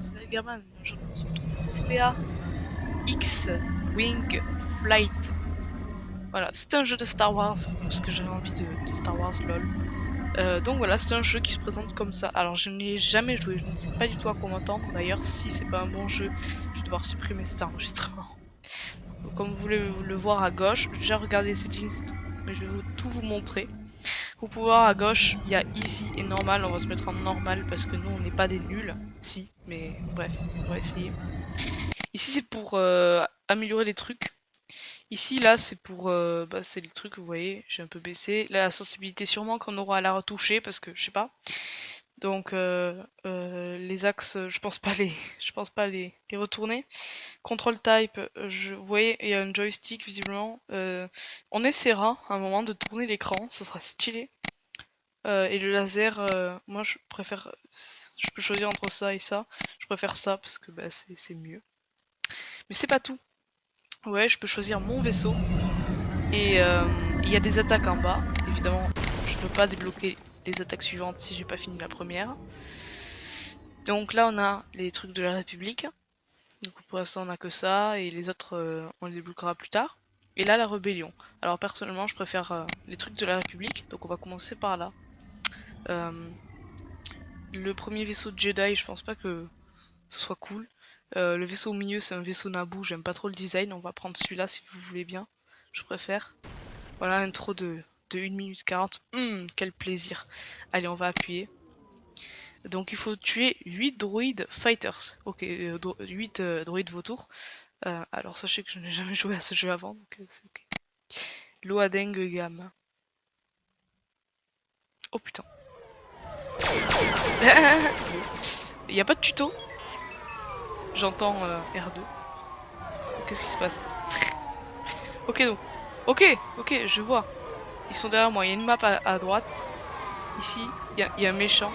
c'est Elgaman. Je se retrouve pour jouer à X-Wing Flight. Voilà, c'est un jeu de Star Wars, parce que j'avais envie de Star Wars, lol. Donc voilà, c'est un jeu qui se présente comme ça. Alors je n'y ai jamais joué, je ne sais pas du tout à quoi m'attendre. D'ailleurs, si c'est pas un bon jeu, je vais devoir supprimer cet enregistrement. Donc, comme vous voulez le voir à gauche, j'ai déjà regardé les settings et tout, mais je vais tout vous montrer. Vous pouvez voir à gauche, il y a easy et normal. On va se mettre en normal parce que nous on n'est pas des nuls. Si, mais bref, on va essayer. Ici c'est pour améliorer les trucs. Ici là c'est pour c'est le truc, vous voyez, j'ai un peu baissé. Là, la sensibilité sûrement qu'on aura à la retoucher parce que je sais pas. Donc les axes, je pense pas les retourner. Control type, vous voyez, il y a un joystick visiblement. On essaiera à un moment de tourner l'écran, ça sera stylé. Et le laser, moi je préfère, je peux choisir entre ça et ça. Je préfère ça parce que bah, c'est mieux. Mais c'est pas tout. Ouais, je peux choisir mon vaisseau. Et il y a des attaques en bas. Évidemment, je peux pas débloquer les attaques suivantes si j'ai pas fini la première. Donc là, on a les trucs de la République. Donc pour l'instant, on a que ça. Et les autres, on les débloquera plus tard. Et là, la rébellion. Alors personnellement, je préfère les trucs de la République. Donc on va commencer par là. Le premier vaisseau de Jedi, je pense pas que ce soit cool. Le vaisseau au milieu, c'est un vaisseau Naboo. J'aime pas trop le design. On va prendre celui-là si vous voulez bien. Je préfère. Voilà, intro de 1 minute 40. Quel plaisir. Allez, on va appuyer. Donc il faut tuer 8 droïdes fighters. Ok, 8 droïdes vautours. Alors sachez que je n'ai jamais joué à ce jeu avant, donc c'est ok. Loading gamme. Oh putain. Il n'y a pas de tuto. J'entends R2. Qu'est-ce qui se passe? Ok donc. Ok, je vois. Ils sont derrière moi. Il y a une map à droite. Ici, il y a un méchant.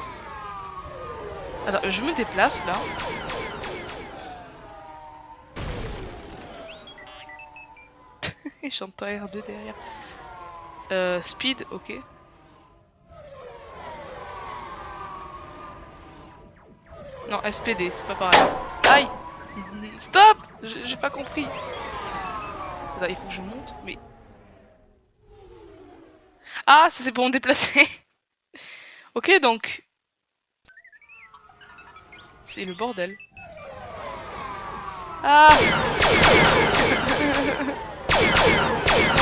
Attends, je me déplace là. Et j'entends R2 derrière. Speed, ok. Non, SPD, c'est pas pareil. Aïe! Stop! J'ai pas compris. Attends, il faut que je monte, mais... Ah, ça c'est pour me déplacer. Ok, donc... C'est le bordel. Ah!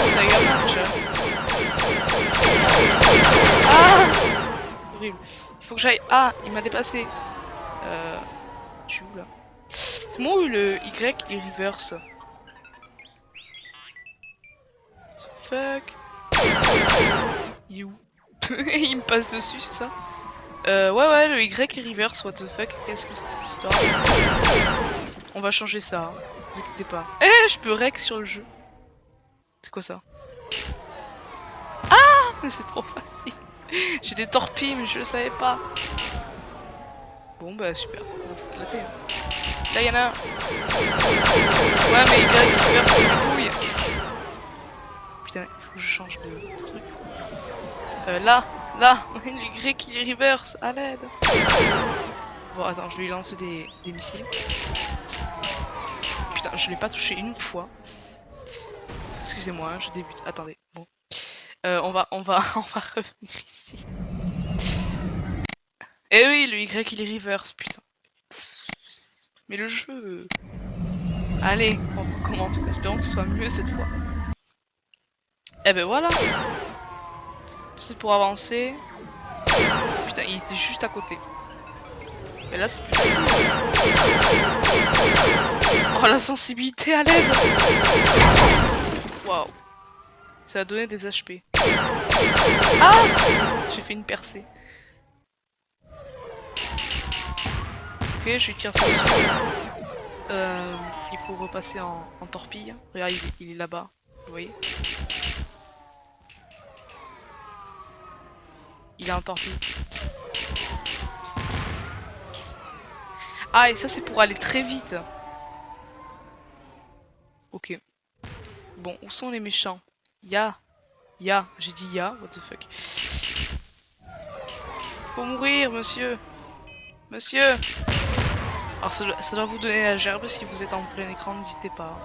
C'est gamin déjà. Ah! Horrible. Il faut que j'aille... Ah, il m'a dépassé. Je suis où là? C'est moi où le Y il reverse? What the fuck? Il est où? Il me passe dessus, c'est ça? Ouais, le Y il reverse, what the fuck? Qu'est-ce que c'est cette histoire? On va changer ça, hein. Vous inquiétez pas. Eh, je peux rec sur le jeu. C'est quoi ça? Ah! C'est trop facile. J'ai des torpilles, mais je le savais pas. Bon, bah super, on va s'éclater. Hein. Là, y'en a un. Ouais, mais Y il reverse sur mes couilles. Putain, il faut que je change de truc. Là, le Y il reverse, à l'aide. Bon, attends, je vais lui lancer des missiles. Putain, je l'ai pas touché une fois. Excusez-moi, hein, je débute. Attendez, bon. On va revenir ici. Eh oui, le Y il est reverse, putain. Mais le jeu... Allez, on recommence. Espérons que ce soit mieux cette fois. Eh ben voilà. C'est pour avancer. Putain, il était juste à côté. Et là, c'est plus facile. Oh, la sensibilité à l'aide. Waouh. Ça a donné des HP. Ah! J'ai fait une percée. Ok, je lui tire ça dessus. Il faut repasser en torpille. Regarde, il est là-bas. Vous voyez? Il est en torpille. Ah, et ça, c'est pour aller très vite. Ok. Bon, où sont les méchants? Ya. J'ai dit ya, what the fuck. Faut mourir, monsieur. Monsieur. Alors ça doit vous donner la gerbe si vous êtes en plein écran, n'hésitez pas.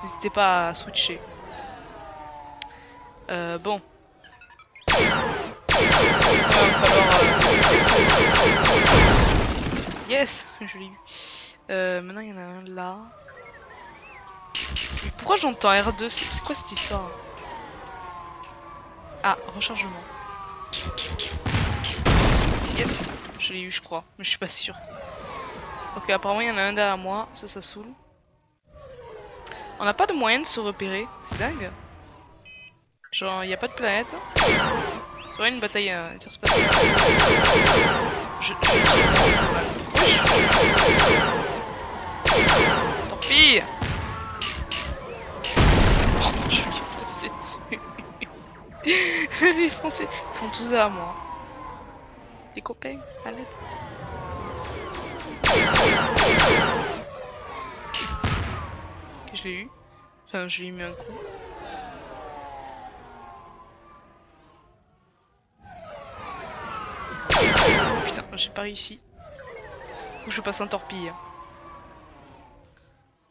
N'hésitez pas à switcher. Bon. Yes, je l'ai eu. Maintenant il y en a un là. Mais pourquoi j'entends R2? C'est quoi cette histoire? Ah, rechargement. Yes, je l'ai eu je crois, mais je suis pas sûre. Ok, apparemment il y en a un derrière moi, ça saoule. On n'a pas de moyen de se repérer, c'est dingue. Genre, il n'y a pas de planète. C'est vrai une bataille interspatiale. Je Torpille. Oh, je lui ai foncé dessus. Je lui ai foncé. Ils sont tous à moi. Les copains, à l'aide. Ok, je l'ai eu. Enfin, je lui ai mis un coup. Putain, j'ai pas réussi. Faut que je passe un torpille.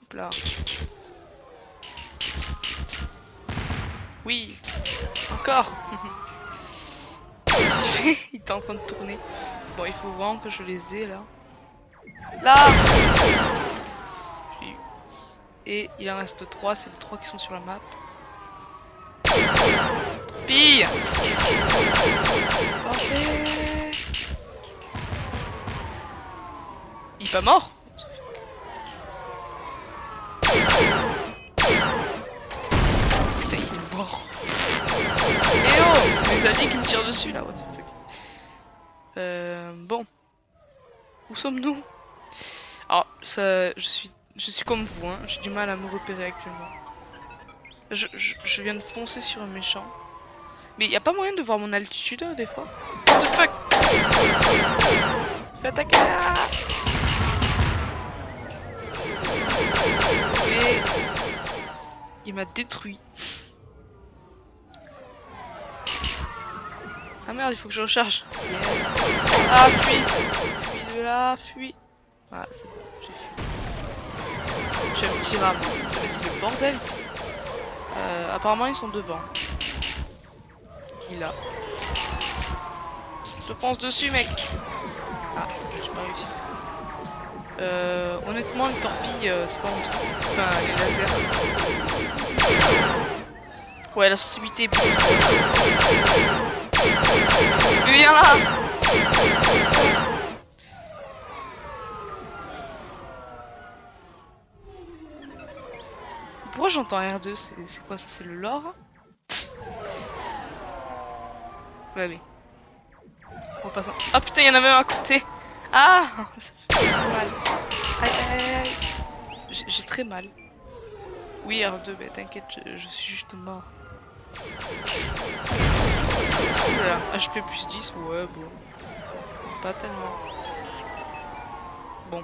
Hop là. Oui. Encore. Il est en train de tourner. Bon, il faut vraiment que je les ai là. Là. Je l'ai eu. Et il en reste 3, c'est les 3 qui sont sur la map. Pille. Parfait. Il est pas mort? Putain, il est mort. Eh oh, c'est mes alliés qui me tirent dessus là, what the fuck. Bon. Où sommes-nous? Alors, ça, je suis comme vous, hein. J'ai du mal à me repérer actuellement. Je viens de foncer sur un méchant. Mais y a pas moyen de voir mon altitude des fois? What the fuck? Fais attaquer là. Et il m'a détruit. Ah merde, il faut que je recharge. Yes. Ah, fuis. Fuis de là, fuis. Voilà, c'est bon, j'ai fui. J'ai un petit rame. Mais c'est le bordel ici. Apparemment, ils sont devant. Il a. Je te fonce dessus, mec. Ah, j'ai pas réussi. Honnêtement, les torpilles, c'est pas mon truc. Enfin, les lasers. Ouais, la sensibilité est beaucoup trop haute. Viens là. Pourquoi j'entends R2? C'est quoi ça? C'est le lore? Ouais, mais. On passe. Ah putain, il y en a même à côté. Ah, ça fait mal. Aïe aïe aïe. J'ai très mal. Oui, R2, mais t'inquiète, je suis juste mort. Oula, HP plus 10, ouais, bon. Pas tellement. Bon.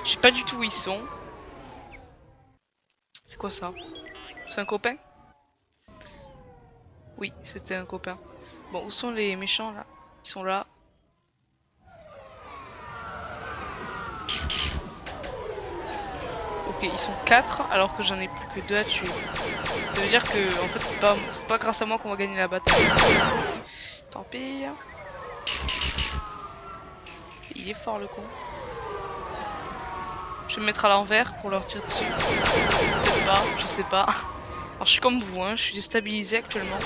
Je sais pas du tout où ils sont. C'est quoi ça? C'est un copain? Oui, c'était un copain. Bon, où sont les méchants là? Ils sont là. Ok, ils sont 4 alors que j'en ai plus que 2 à tuer. Ça veut dire que en fait c'est pas grâce à moi qu'on va gagner la bataille. Tant pis. Il est fort le con. Je vais me mettre à l'envers pour leur tirer dessus. Peut-être pas, je sais pas. Alors je suis comme vous, hein, je suis déstabilisé actuellement.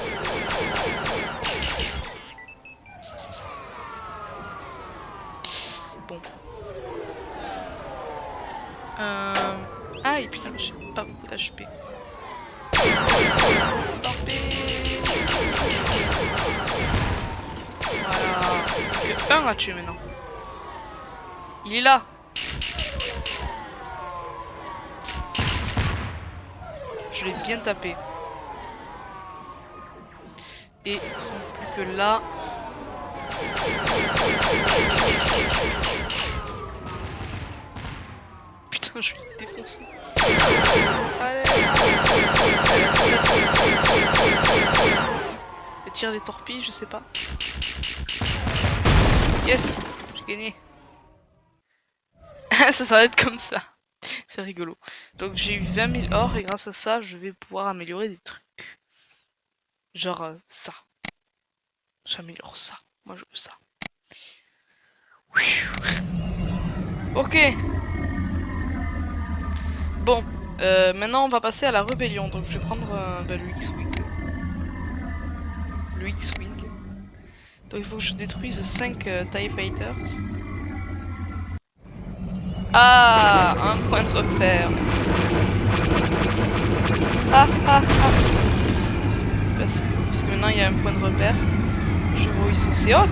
Bon. Ah et putain, j'ai pas beaucoup d'HP. Tant pis. Voilà. Il y a un à tuer maintenant. Il est là. Je l'ai bien tapé. Et ils sont plus que là. Putain, je vais le défoncer. Allez. Je tire des torpilles, je sais pas. Yes, j'ai gagné. Ça s'arrête comme ça. C'est rigolo. Donc j'ai eu 20 000 or et grâce à ça, je vais pouvoir améliorer des trucs. Genre ça. J'améliore ça. Moi je veux ça. Ok. Bon. Maintenant on va passer à la rébellion. Donc je vais prendre le X-Wing. Le X-Wing. Donc il faut que je détruise 5 TIE Fighters. Ah, un point de repère. Ah, ah, ah. C'est plus facile. Parce que maintenant il y a un point de repère. Je vois où ils sont. C'est hot.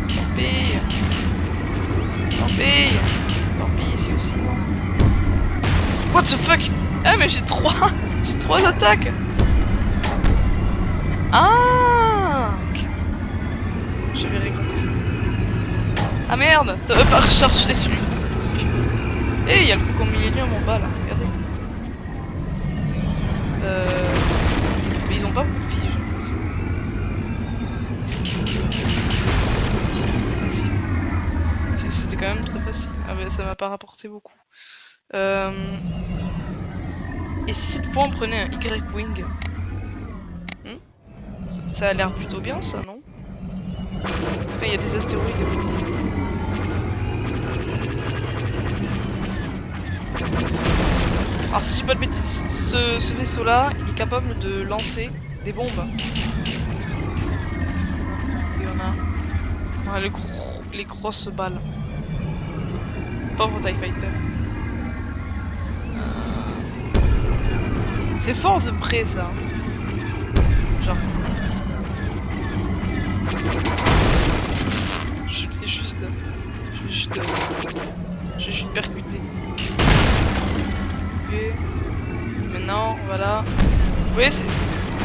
Tant pis. Tant pis. Tant pis ici aussi. Non. What the fuck? Ah mais j'ai 3. J'ai 3 attaques. Ah, okay. J'avais rigolé. Ah merde, ça veut pas recharger, je lui fonce dessus. Eh, il y a le Faucon Millennium en bas là, regardez. Mais ils ont pas beaucoup de vie, j'ai l'impression. Facile. C'était quand même très facile. Ah mais ça m'a pas rapporté beaucoup. Et si cette fois on prenait un Y-Wing? Ça a l'air plutôt bien ça, non? Putain, il y a des astéroïdes. Alors si je dis pas de bêtises, ce vaisseau là, il est capable de lancer des bombes. Et on a les grosses balles. Pauvre TIE Fighter. C'est fort de près ça. Genre. Je vais juste percuter. Ok. Maintenant, voilà. Oui, c'est...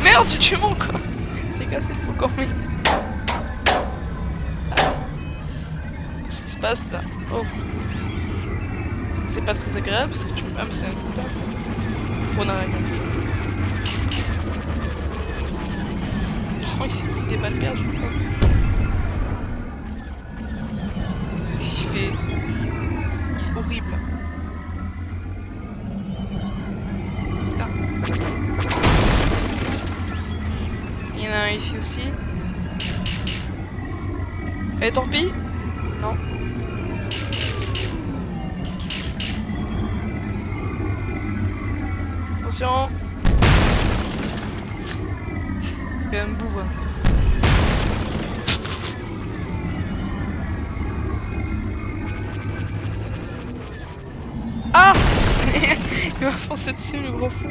Merde, j'ai tué mon corps. J'ai cassé le faucon. Qu'est-ce qui se passe là? Oh. C'est pas très agréable parce que tu me... Ah mais c'est un coup là. On a rien compris. Oh, il s'est mis des balles perdues. Qu'est-ce qu'il fait? Il est horrible. Putain. Il y en a un ici aussi. Eh, tant pis. Non. Attention. C'est quand même bourre. Ah. Il m'a foncé dessus le gros fou.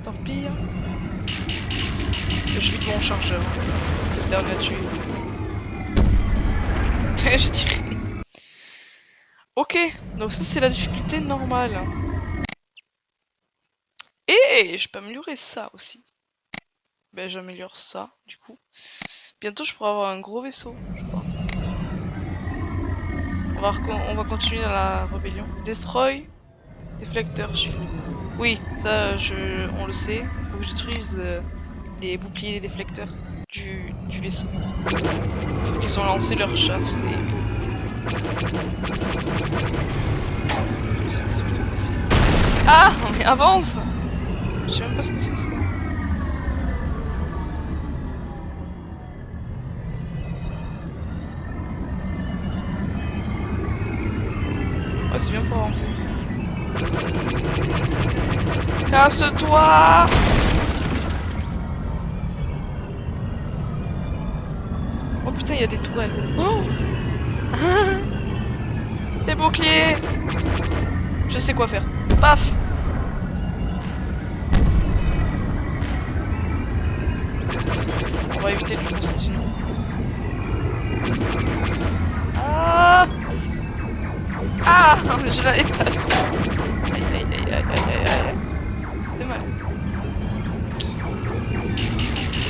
Tant pis. Je suis de mon chargeur. Le dernier à tuer. Je dirais. Ok, donc ça c'est la difficulté normale. Et je peux améliorer ça aussi. Ben j'améliore ça du coup. Bientôt je pourrai avoir un gros vaisseau, je crois. On va continuer dans la rébellion. Destroy, déflecteur, shield. Oui, ça on le sait. Faut que je détruise les boucliers et les déflecteurs du vaisseau. Sauf qu'ils ont lancé leur chasse. C'est plutôt facile. Ah, mais avance! Je sais même pas ce que c'est ça. Ouais, c'est bien pour avancer. Casse-toi! Oh putain, il y a des tourelles. Oh! Les boucliers! Je sais quoi faire. Paf! On va éviter de lui foncer dessus. Ah! Ah! Je l'avais pas. Aïe aïe aïe aïe aïe aïe. C'est mal.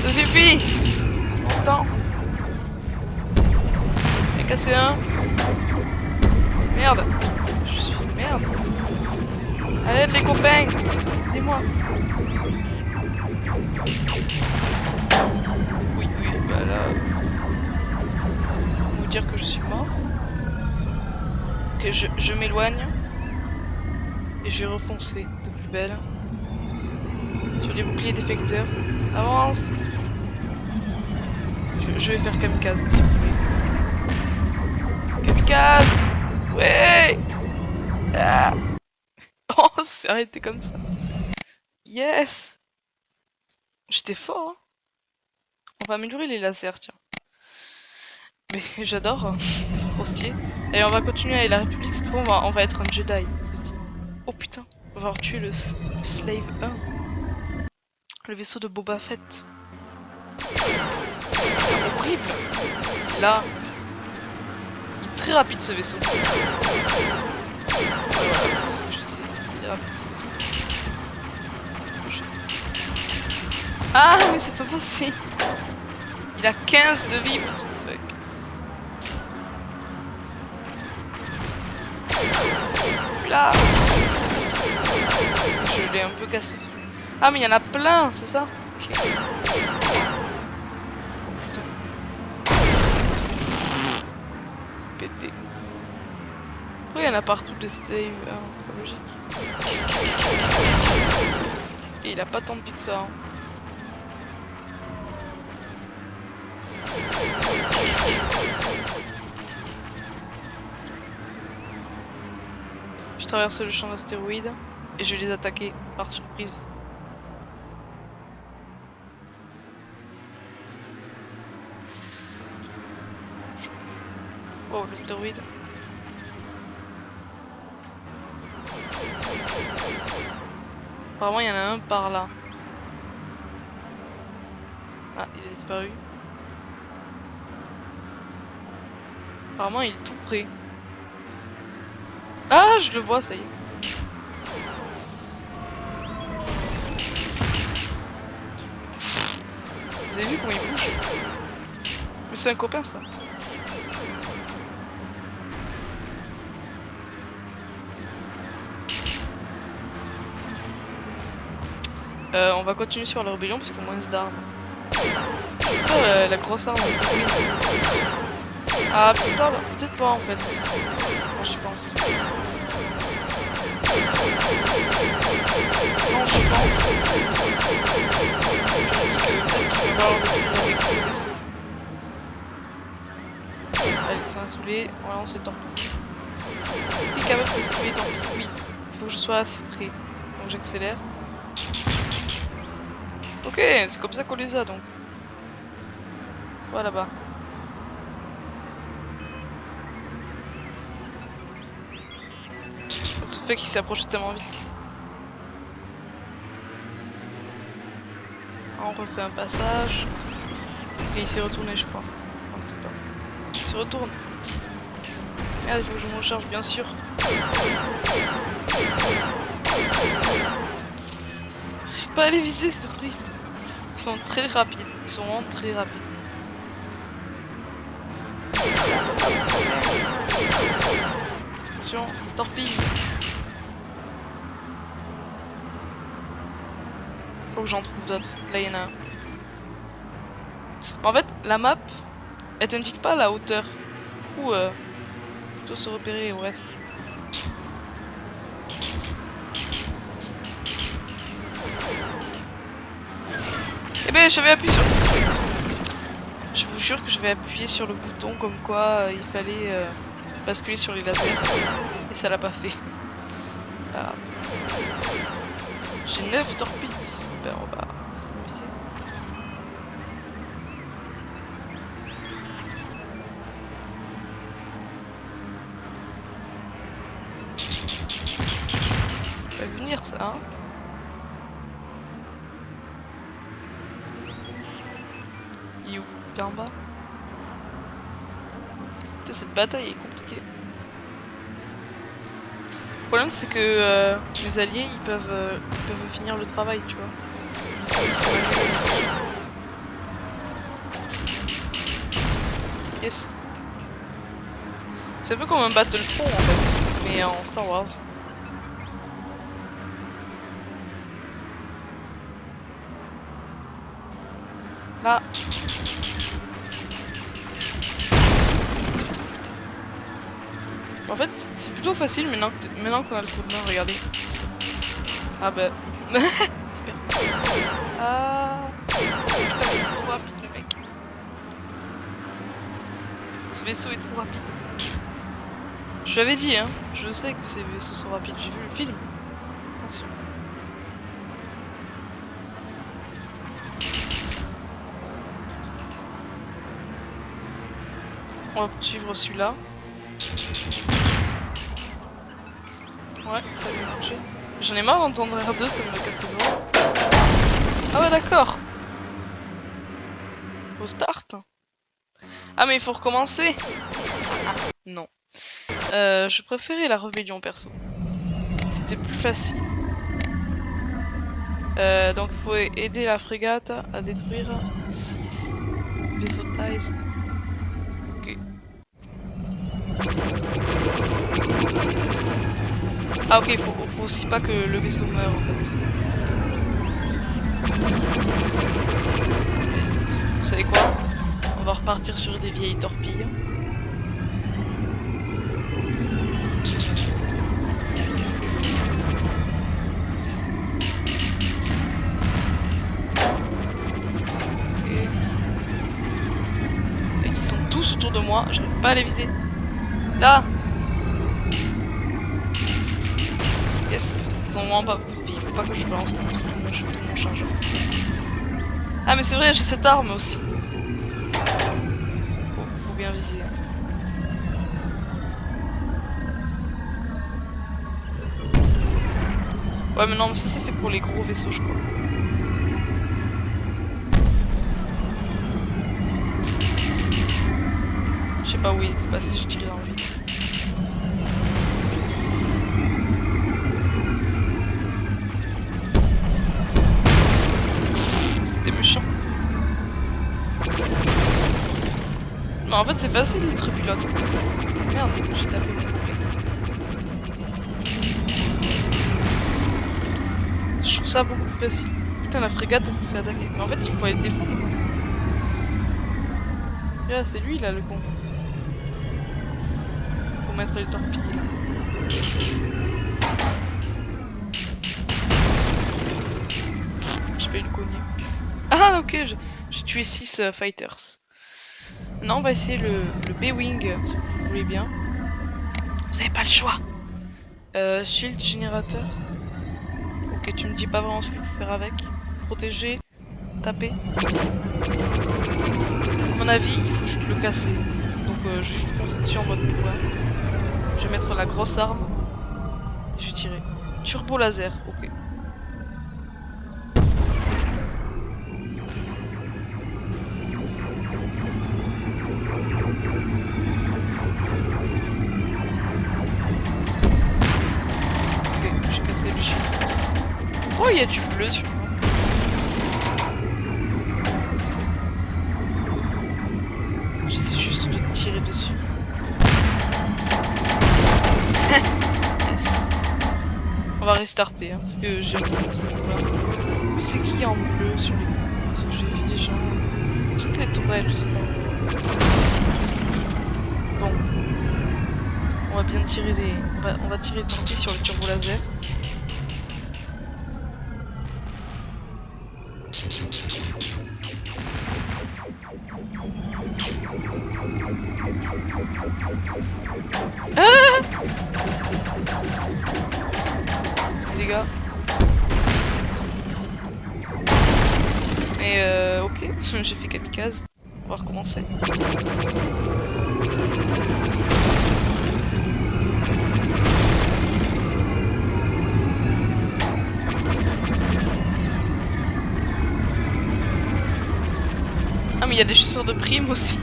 Ça suffit! Longtemps. J'ai cassé un. Merde. Je suis une merde. À l'aide les copains. Aidez-moi. Oui, oui, bah là... dire que je suis mort. Ok, je m'éloigne. Et je vais refoncer de plus belle. Sur les boucliers défecteurs. Avance! Je vais faire kamikaze s'il vous plaît. Kamikaze! Ouais! Ah. Oh, c'est arrêté comme ça. Yes! J'étais fort, hein. On va améliorer les lasers, tiens. Mais j'adore, hein. C'est trop stylé. Et on va continuer avec la République, cette fois on va être un Jedi. Oh putain, on va avoir tué le Slave 1. Le vaisseau de Boba Fett. C'est horrible! Là, il est très rapide ce vaisseau. Voilà, c'est ce que je disais. Très rapide ce vaisseau. Ah, mais c'est pas possible! Il a 15 de vie, what the fuck. Puis là, je l'ai un peu cassé. Ah, mais il y en a plein, c'est ça? Ok. C'est pété. Pourquoi il y en a partout des slaves? Ah, c'est pas logique. Et il a pas tant de vie que ça. Hein. Je traverse le champ d'astéroïdes et je vais les attaquer par surprise. Oh, l'astéroïde. Apparemment, il y en a un par là. Ah, il a disparu. Apparemment, il est tout près. Ah, je le vois, ça y est. Vous avez vu comment il bouge? Mais c'est un copain, ça. On va continuer sur la rébellion parce qu'on a moins d'armes. Oh, la grosse arme. Ah, peut-être pas en fait. Moi, je pense. Non, je pense. Je me dis que peut-être qu'il va falloir retrouver avec le vaisseau. Allez, c'est un saoulé. On va lancer le torpille. Il est capable d'esquiver le torpille. Oui, il faut que je sois assez près. Donc j'accélère. Ok, c'est comme ça qu'on les a donc. Voilà là-bas. Ce fait qu'il s'est approché tellement vite. On refait un passage. Et il s'est retourné, je crois. Non, peut-être pas. Il se retourne. Merde, il faut que je me recharge, bien sûr. Je peux pas aller viser, c'est horrible. Ils sont très rapides. Ils sont vraiment très rapides. Attention, torpille. Faut que j'en trouve d'autres. Là, il y en a un. En fait, la map, elle t'indique pas la hauteur. Du coup, plutôt se repérer au reste. Eh ben, j'avais appuyé sur... Je vous jure que je vais appuyer sur le bouton comme quoi il fallait basculer sur les lasers. Et ça l'a pas fait. Ah. J'ai 9 torpilles. Ben, on va s'amuser. Ça va venir ça, hein. Il est où? Il est en bas. Putain, cette bataille est compliquée. Le problème c'est que mes alliés ils peuvent finir le travail, tu vois. Yes. C'est un peu comme un Battlefront en fait, mais en Star Wars. Là. En fait, c'est plutôt facile maintenant qu'on a le coup de main, regardez. Ah bah... Super. Ah... Putain, il est trop rapide le mec. Ce vaisseau est trop rapide. Je l'avais dit, hein. Je sais que ces vaisseaux sont rapides, j'ai vu le film. Attention. On va poursuivre celui-là. Ouais, ça a bien marché. J'en ai marre d'entendre R2, ça me casse les oreilles. Ah ouais, d'accord. Au start. Ah mais il faut recommencer. Non. Je préférais la rébellion perso. C'était plus facile. Donc il faut aider la frégate à détruire 6 vaisseaux de taille. Ok. Ah ok, faut aussi pas que le vaisseau meure en fait. Vous savez quoi? On va repartir sur des vieilles torpilles. Ils sont tous autour de moi, j'arrive pas à les viser. Là! Yes! Ils ont vraiment pas beaucoup de vie, faut pas que je balance tout mon chargeur. Ah mais c'est vrai, j'ai cette arme aussi. Faut bien viser. Hein. Ouais mais non, mais ça c'est fait pour les gros vaisseaux je crois. Je sais pas où il est passé, j'ai tiré dans le vide. C'était méchant. Mais en fait c'est facile d'être pilote. Merde, j'ai tapé. Je trouve ça beaucoup plus facile. Putain la frégate elle s'est fait attaquer. Mais en fait il faut aller le défendre. Là c'est lui là le con. Faut mettre les torpilles là. Je vais le cogner. Ah ok, j'ai tué 6 fighters. Maintenant on va essayer le B-Wing si vous voulez bien. Vous avez pas le choix. Shield générateur. Ok, tu me dis pas vraiment ce qu'il faut faire avec. Protéger, taper. À mon avis, il faut juste le casser. Donc je vais juste foncer dessus en mode pouvoir. Je vais mettre la grosse arme. Et je vais tirer. Turbo laser, ok. Oh, il y a du bleu sur moi. J'essaie juste de tirer dessus. Yes. On va restarter, hein, parce que j'ai recommencé là. Mais c'est qui en bleu sur les... Parce que j'ai vu des gens... Toutes les tourelles, je sais pas. Bon. On va bien tirer des... On va tirer tant pis sur le turbo laser. Ah! Les gars. Mais ok, j'ai fait kamikaze. On va recommencer. Ah mais il y a des chasseurs de primes aussi.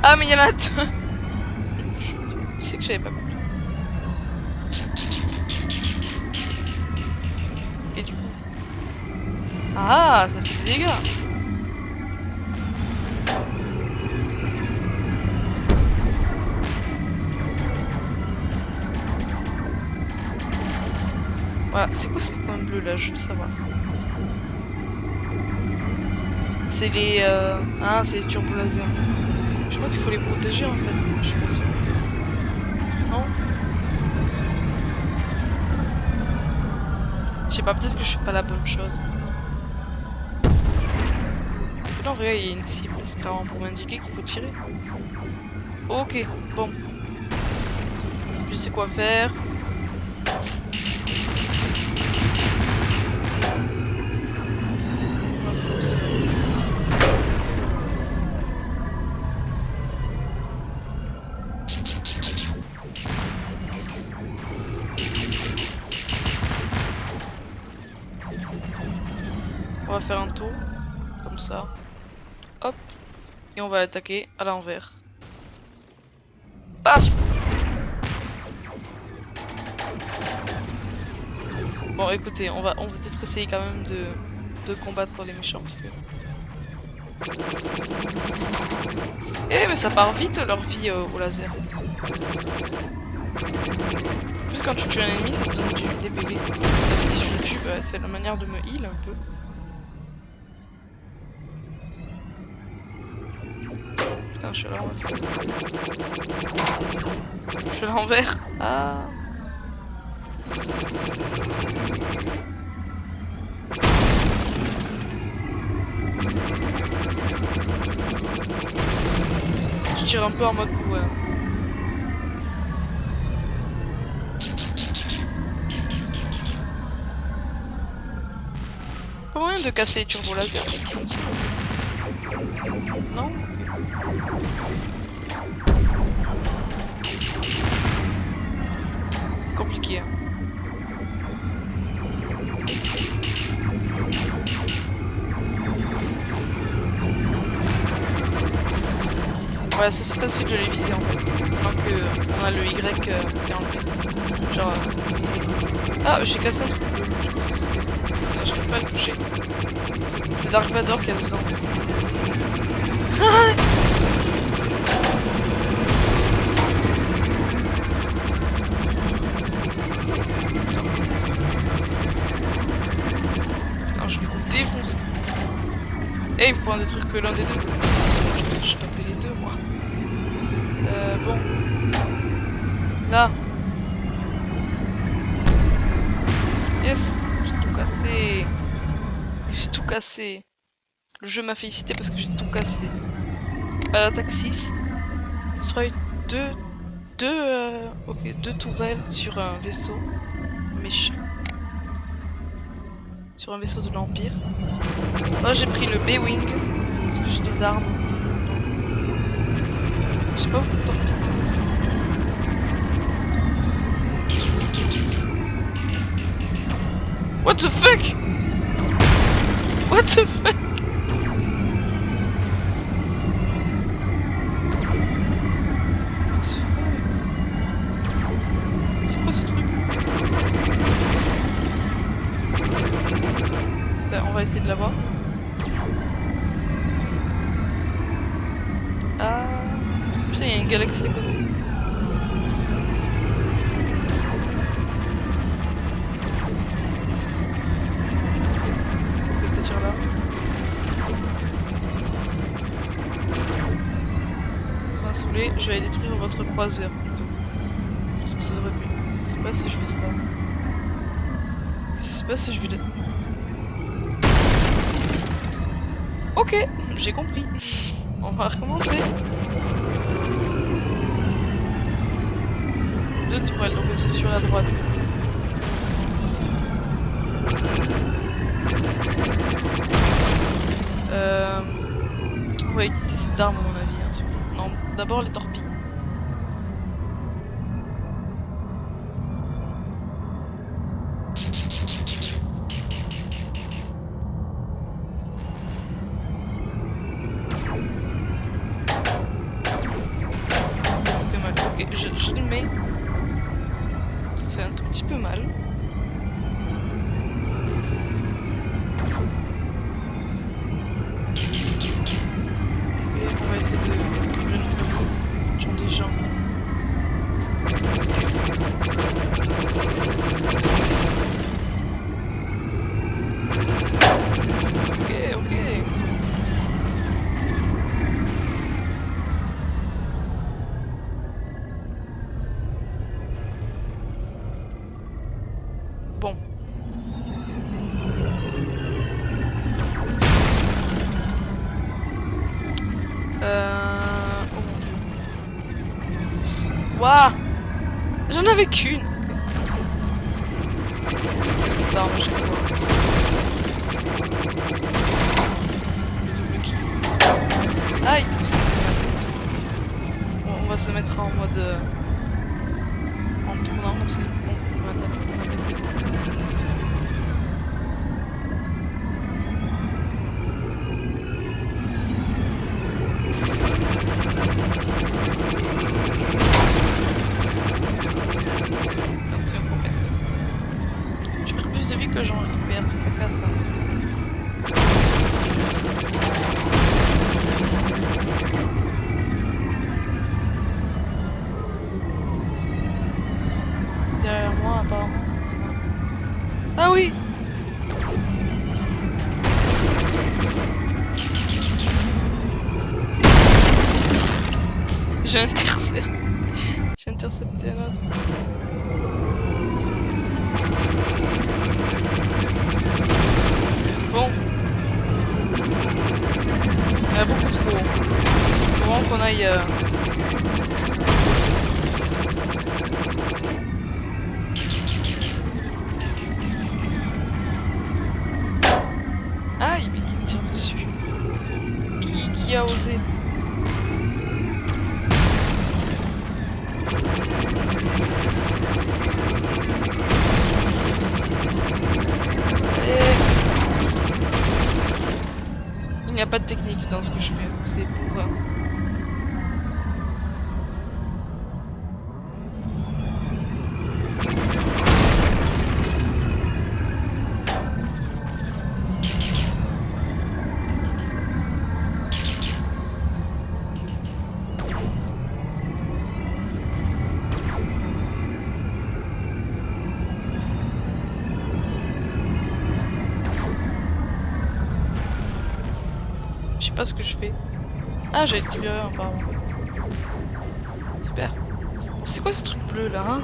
Ah mais il y en a deux. Tu sais que j'avais pas compris. Et du coup... Ah, ça fait des dégâts. Voilà, c'est quoi ces points bleus là, je veux savoir. C'est les... Ah, c'est les turbo lasers. Je crois qu'il faut les protéger en fait, je suis pas sûre. Non? Je sais pas, peut-être que je fais pas la bonne chose. Non, regarde, il y a une cible, c'est clairement pour m'indiquer qu'il faut tirer. Ok, bon. Je sais quoi faire. On va foncer. On va faire un tour, comme ça. Hop. Et on va attaquer à l'envers. Paf! Bon, écoutez, on va peut-être essayer quand même de combattre les méchants parce que... Eh, mais ça part vite leur vie au laser. En plus, quand tu tues un ennemi, ça te donne des PV. Si je le tue, bah, c'est la manière de me heal un peu. Putain, je suis à l'envers. Je suis à l'envers. Ah. Je tire un peu en mode coup, ouais. Pas moyen de casser les turbos laser parce que c'est un petit peu... Non? C'est compliqué. Hein. Ouais, ça c'est facile de les viser en fait. Maintenant qu'on a le Y qui est enlevé. Genre... Ah, j'ai cassé un truc. Je sais pas ce que c'est. Je peux pas le toucher. C'est Dark Vador qui a 2 ans. Putain, je vais défoncer. Eh, il faut en détruire que l'un des deux. Je tapais les deux, moi. Bon. Là. Yes, j'ai tout cassé. J'ai tout cassé. Le jeu m'a félicité parce que j'ai tout cassé. À l'attaque 6, ce sera eu deux tourelles sur un vaisseau méchant. Sur un vaisseau de l'Empire. Moi j'ai pris le B-Wing parce que j'ai des armes. Je sais pas beaucoup de torpilles. What the fuck? What the fuck? C'est quoi ce truc? On va essayer de l'avoir. Ah, putain, il y a une galaxie à côté. Qu'est-ce que ça tire là? Ça m'a saoulé, je vais aller détruire votre croiseur plutôt. Parce que ça devrait plus. Je sais pas si je fais ça. Je sais pas si je vais le... Ok, j'ai compris. On va recommencer. 2 tourelles, donc c'est sur la droite. On va utiliser cette arme à mon avis. Hein, non, d'abord les torpilles. Ça fait mal. Ok, je le mets. Ça fait un tout petit peu mal. On va essayer de le tuer des gens. Ok, ok. Oh mon dieu. Waouh! J'en avais qu'une! Non, j'ai quoi? Le double kill. Aïe! Bon, on va se mettre en mode. En tournant comme ça. Bon, on va taper. Attention, compète. Je perds plus de vie que j'en libère, c'est pas ça. Derrière moi, apparemment. Ah oui! J'ai intercepté un autre. Bon. Il y en a beaucoup trop. Faut vraiment qu'on aille... Ah, il me tire dessus. Qui a osé? Il n'y a pas de technique dans ce que je fais, c'est pour... Je sais pas ce que je fais. Ah, j'ai le tireur apparemment. Super. C'est quoi ce truc bleu là, hein?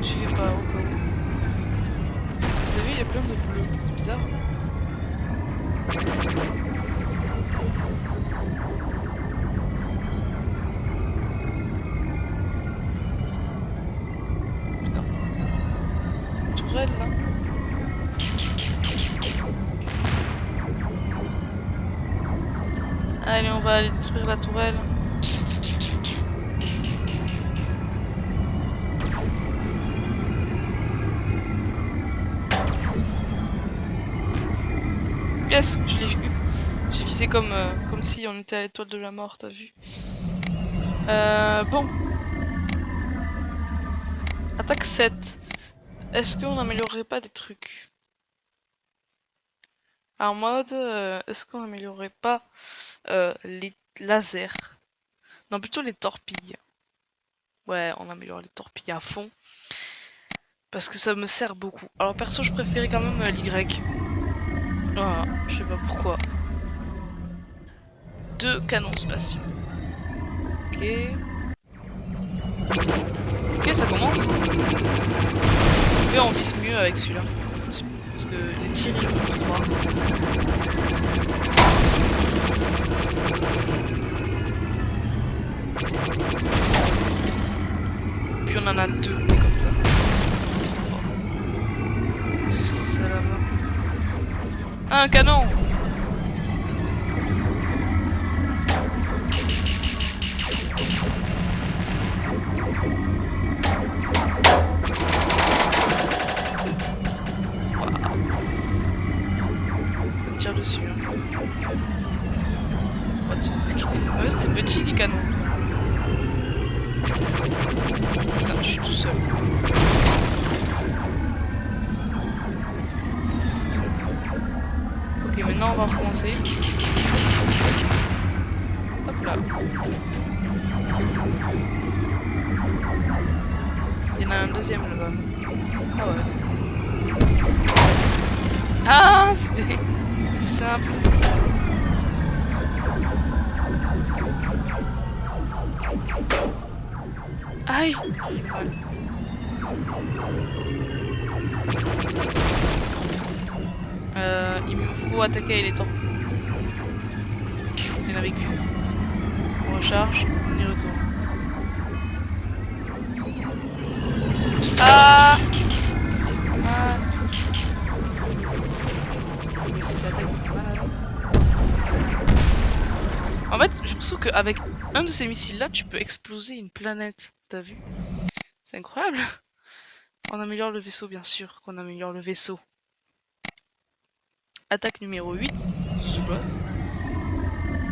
Je fais pas au cas où. Vous avez vu, il y a plein de bleu. C'est bizarre. Putain. C'est une tourelle là. Allez, on va aller détruire la tourelle. Yes, je l'ai vu. J'ai visé comme si on était à l'étoile de la mort, t'as vu. Bon. Attaque 7. Est-ce qu'on n'améliorerait pas des trucs? En mode, est-ce qu'on n'améliorerait pas les lasers? Non, plutôt les torpilles. Ouais, on améliore les torpilles à fond. Parce que ça me sert beaucoup. Alors perso, je préférais quand même l'Y. Voilà, je sais pas pourquoi. 2 canons spatiaux. Ok. Ok, ça commence. Et on vise mieux avec celui-là. Parce que les tirs, ils vont tout droit. Puis on en a 2, comme ça. C'est ça là-bas. Ah, un canon! Dessus. What the fuck? Ouais, c'est petit les canons. Putain, je suis tout seul. Ok, maintenant on va recommencer. Hop là. Il y en a un deuxième là-bas. Ah ouais. Ah, c'était simple. Aïe. faut attaquer les torpilles. Il y en avait qu'une. On recharge, on y retourne. Ah, mal. En fait, j'ai l'impression qu'avec un de ces missiles-là, tu peux exploser une planète. T'as vu? C'est incroyable. On améliore le vaisseau, bien sûr qu'on améliore le vaisseau. Attaque numéro 8. C'est bon.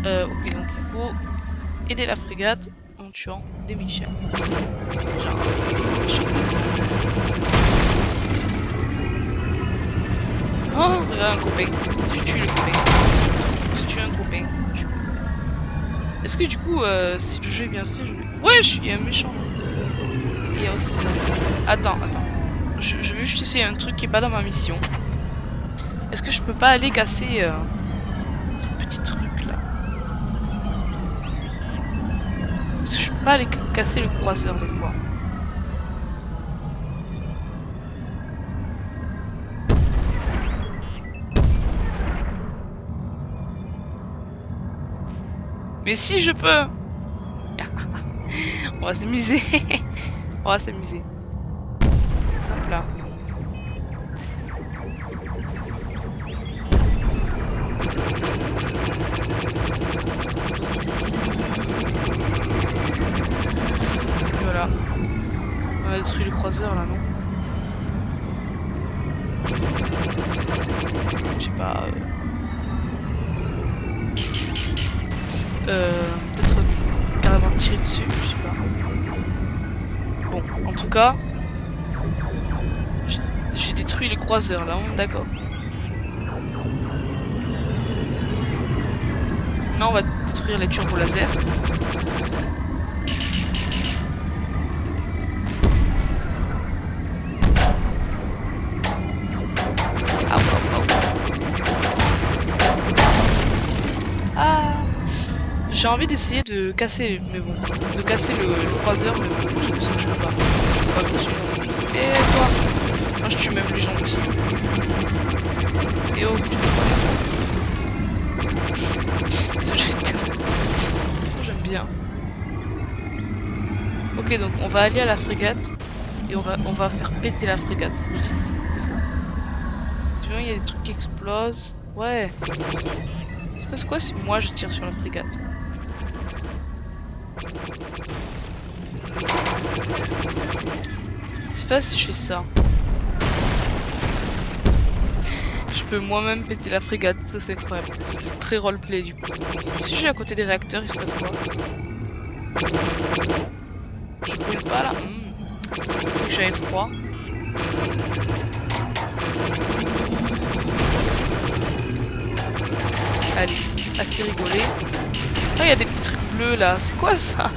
Ok, donc il faut aider la frégate en tuant des méchants. Genre, comme ça. Oh, regarde un copain. J'ai tué le copain. J'ai tué un copain. Est-ce que du coup, si le jeu est bien fait, wesh, il y a un méchant. Il y a aussi ça. Attends. Je veux juste essayer un truc qui est pas dans ma mission. Est-ce que je peux pas aller casser ce petit truc là? Est-ce que je peux pas aller casser le croiseur des fois? Mais si je peux! On va s'amuser. On va s'amuser. Hop là. Et voilà. On a détruit le croiseur là, non? Je sais pas. Peut-être carrément tirer dessus, je sais pas. Bon, en tout cas, j'ai détruit le croiseur là, on est d'accord. Maintenant on va détruire les turbos laser. Ah, j'ai envie d'essayer de casser, mais bon, de casser le croiseur, mais bon, j'ai l'impression que je peux pas. Et toi, moi je tue même les gentils. Et oh, tu peux pas. Ce jeu est tellement... J'aime bien. Ok, donc on va aller à la frégate et on va faire péter la frégate. C'est faux. Sinon il y a des trucs qui explosent. Ouais. C'est passe quoi si moi je tire sur la frégate? C'est pas si je fais ça. Je peux moi-même péter la frégate, ça c'est incroyable. C'est très roleplay du coup. Si je suis à côté des réacteurs, il se passe quoi? Je brûle pas là. Parce que j'avais froid. Allez, assez rigolé. Ah, il y a des petits trucs bleus là. C'est quoi ça?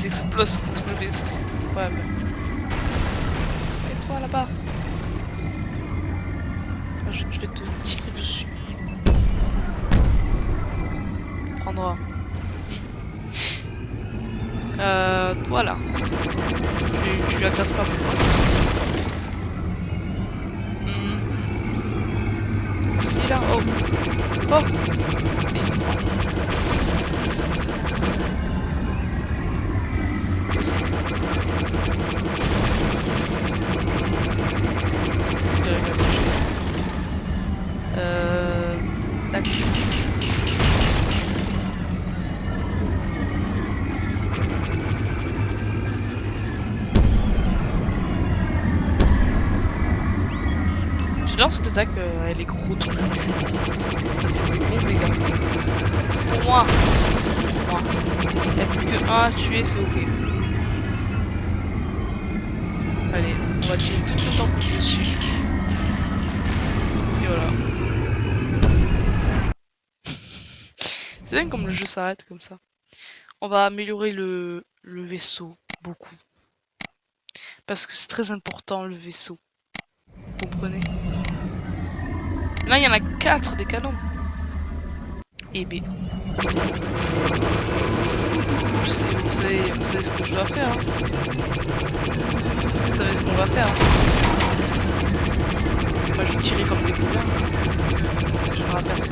Explose contre le vaisseau, c'est incroyable. Et toi là-bas. Je vais te tirer dessus. Prendra. Toi là. Tu la casses pas pour moi. Si là. Oh. Oh. Ils sont morts. Tac. J'adore cette attaque, elle est gros trucs. Ça fait des bons dégâts. Pour moi. Il n'y a plus que un à tuer, c'est ok. Allez, on va tirer tout le temps dessus. Et voilà. C'est dingue comme le jeu s'arrête comme ça. On va améliorer le vaisseau, beaucoup. Parce que c'est très important le vaisseau. Vous comprenez? Là, il y en a 4 des canons. Et B. Vous savez ce que je dois faire. Hein. Vous savez ce qu'on va faire. Hein. Moi, je vais tirer comme des boulins. Je me rappelle.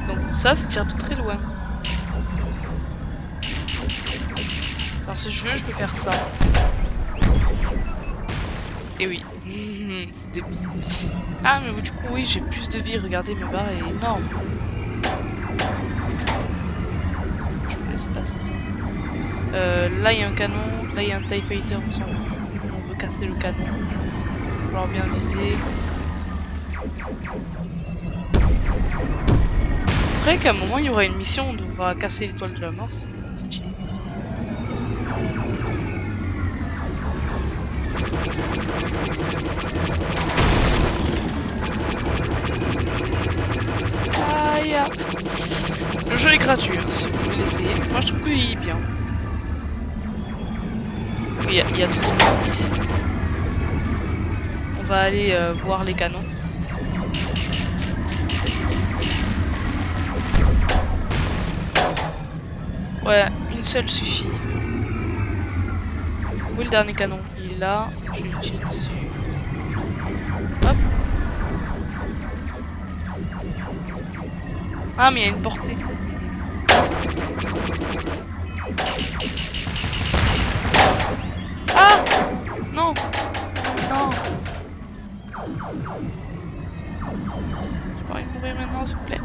Donc ça tire de très loin. Alors si je veux, je peux faire ça. Et oui. C'est débile. Ah mais du coup oui, j'ai plus de vie. Regardez, ma barre est énorme. Je vous laisse passer. Là il y a un canon, là il y a un TIE Fighter, on veut casser le canon. Il va falloir bien viser. Après qu'à un moment il y aura une mission, on devra casser l'étoile de la mort, c'est stylé. Aïe. Le jeu est gratuit hein, si vous voulez l'essayer. Moi je trouve qu'il est bien. Il y a trop de monde ici. On va aller voir les canons. Ouais, une seule suffit. Où est le dernier canon? Il est là, je vais le tirer dessus. Hop. Ah mais il y a une portée. Ah non. Non. J'ai pas envie de mourir maintenant s'il vous plaît.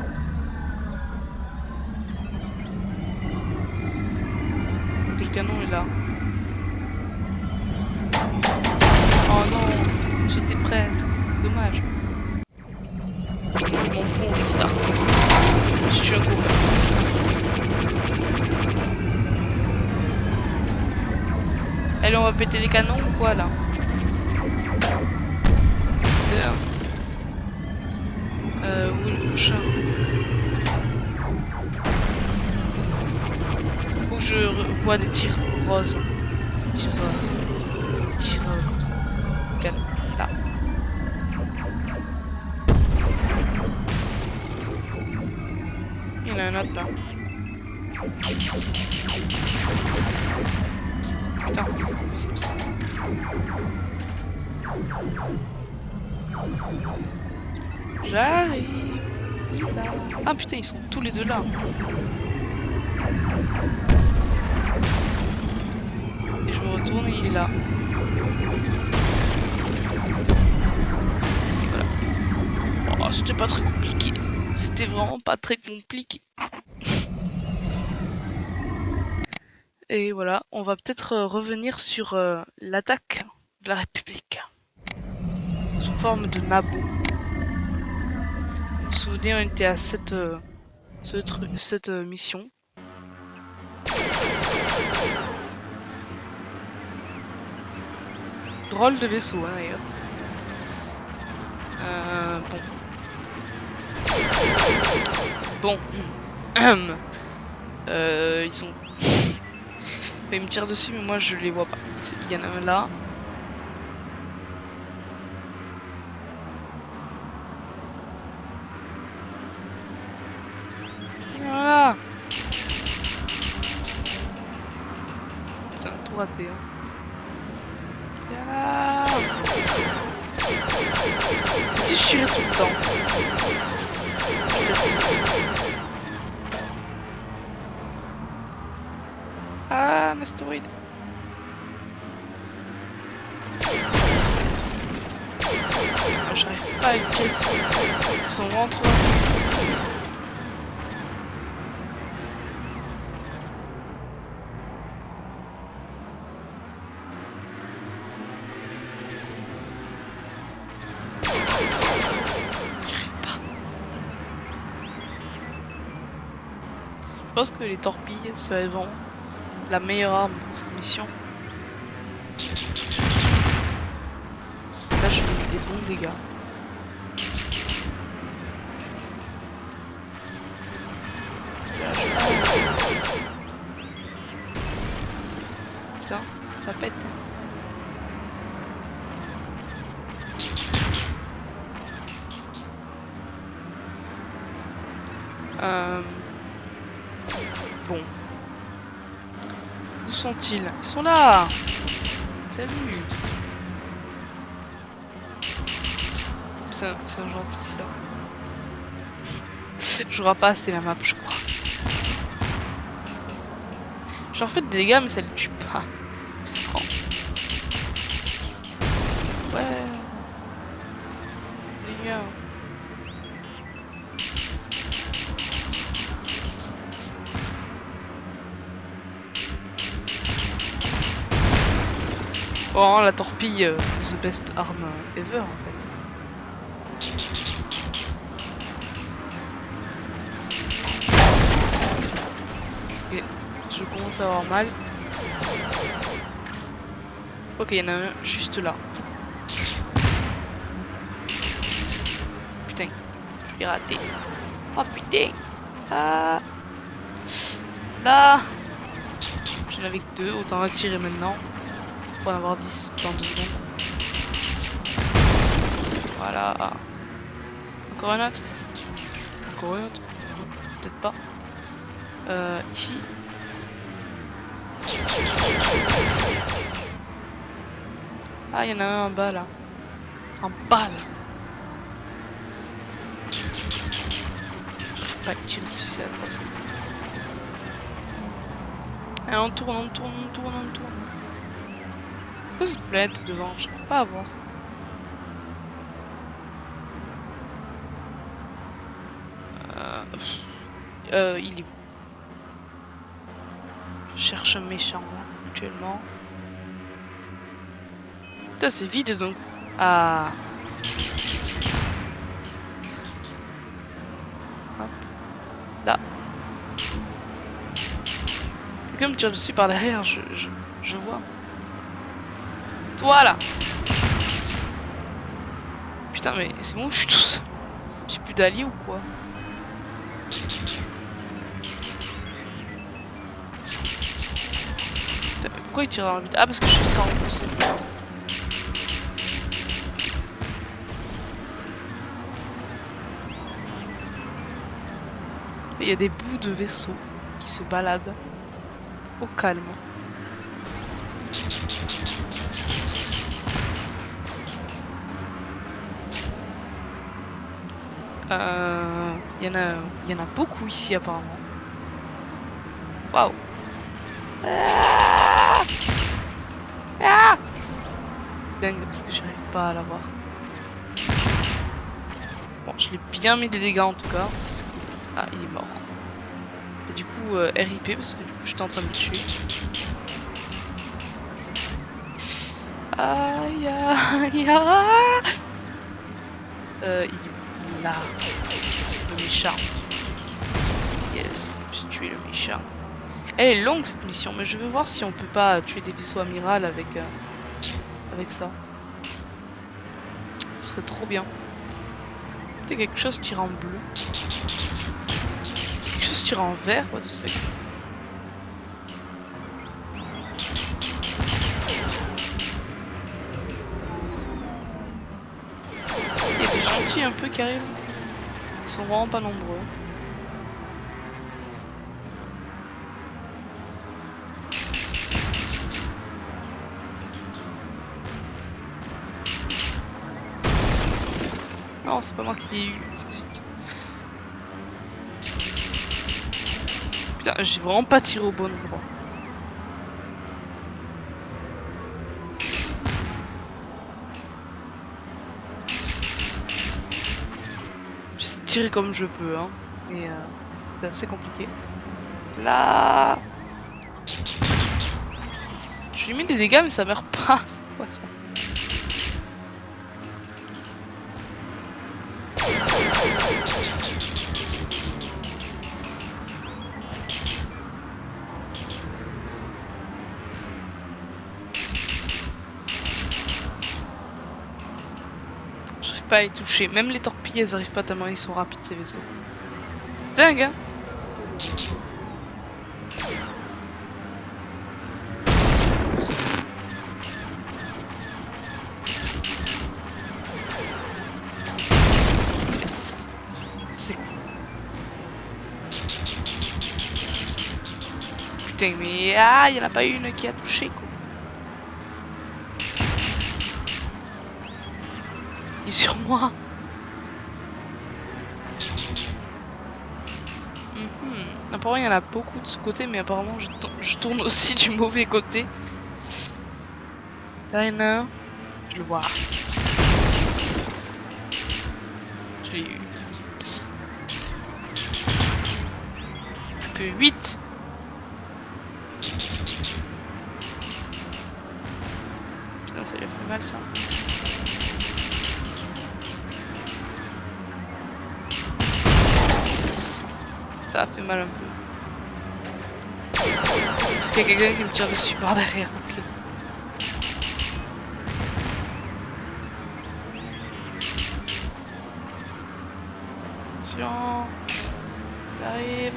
Le canon est là. Oh non, j'étais presque. Dommage. Moi je m'en fous, on restart. Je suis un coureur. Allez, on va péter les canons ou quoi là? Où est le prochain? Faut que je vois des tirs roses. Des tirs comme ça. Canon, là. Il y en a un autre là. Putain, c'est ça. J'arrive. Ah putain, ils sont tous les deux là. Et je me retourne et il est là. Voilà. Oh, c'était pas très compliqué. C'était vraiment pas très compliqué. Et voilà, on va peut-être revenir sur l'attaque de la République. Sous forme de nabo. Vous vous souvenez, on était à cette mission. Drôle de vaisseau, hein, d'ailleurs. Bon. Ils sont... Ils me tirent dessus, mais moi je les vois pas. Il y en a un là. Voilà. Putain, tout raté. Hein. Voilà. Et si je tirais tout le temps? Ah, un astéroïde. Ah, j'arrive pas à les tirer dessus. Ils sont vraiment trop... Je pense que les torpilles, ça va être vraiment la meilleure arme pour cette mission. Là, je fais des bons dégâts. Là, pète. Bon. Où sont-ils? Ils sont là! Salut! C'est un gentil ça. J'aurai pas assez la map, je crois. Je leur fais des dégâts, mais ça les tue pas. C'est frustrant. Ouais. Les gars. Oh, la torpille, the best arm ever en fait. Ok, je commence à avoir mal. Ok, il y en a un juste là. Putain, je l'ai raté. Oh putain. Ah. Là. J'en avais que 2, autant retirer maintenant. Pour en avoir 10 dans 2 secondes. Voilà. Encore un autre. Encore un autre. Peut-être pas. Ici. Ah, il y en a un en bas là. En bas là. Pas que tu le suis, c'est atroce. Allez, on tourne, on tourne, on tourne, on tourne. Pourquoi cette planète devant? Je peux pas avoir. Il est où? Je cherche un méchant là, actuellement. Putain, c'est vide donc. Ah. Hop. Là. Quelqu'un me tire dessus par derrière, je vois. Toi là. Putain, mais c'est bon, je suis tout seul. J'ai plus d'alliés ou quoi? Putain, mais pourquoi il tire dans le vide? Ah, parce que je fais ça en plus. Il y a des bouts de vaisseaux qui se baladent au calme. Il y en a beaucoup ici apparemment. Waouh. Ah, dingue parce que j'arrive pas à l'avoir. Bon, je l'ai bien mis des dégâts en tout cas. Ah, il est mort. Et du coup, RIP parce que du coup j'étais en train de le tuer. Aïe aïe aïe. Il est là. Le méchant. Yes, j'ai tué le méchant. Elle est longue cette mission, mais je veux voir si on peut pas tuer des vaisseaux amiral avec ça. Ce serait trop bien. Peut-être quelque chose tire en bleu. Quelque chose tire en vert, what the fuck. Il y a des gentils un peu qui arrivent. Ils sont vraiment pas nombreux. Non, c'est pas moi qui l'ai eu. Putain, j'ai vraiment pas tiré au bon endroit. J'essaie de tirer comme je peux, hein. Mais c'est assez compliqué. Là, je lui ai mis des dégâts, mais ça meurt pas. C'est quoi ça? J'arrive pas à les toucher. Même les torpilles, elles arrivent pas tellement ils sont rapides ces vaisseaux. C'est dingue, hein? c'est cool. Putain, mais ah, il y en a pas une qui a touché quoi. Il est sur moi. Apparemment il y en a beaucoup de ce côté, mais apparemment je tourne aussi du mauvais côté. Là il y en a un. Je le vois. Je l'ai eu. Plus que 8. Putain, ça lui a fait mal ça. Ça a fait mal un peu. Parce qu'il y a quelqu'un qui me tire dessus par derrière, ok. Attention. J'arrive.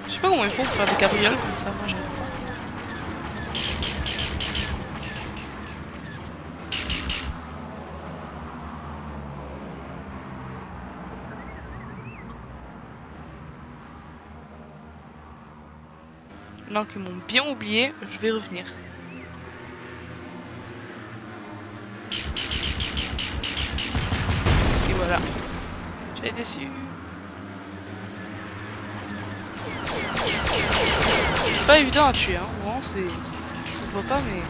Je sais pas comment il faut pour faire des cabrioles comme ça, moi j'aime pas. Maintenant qu'ils m'ont bien oublié, je vais revenir. Et voilà. J'avais déçu. C'est pas évident à tuer, hein. Vraiment, c'est... ça se voit pas, mais...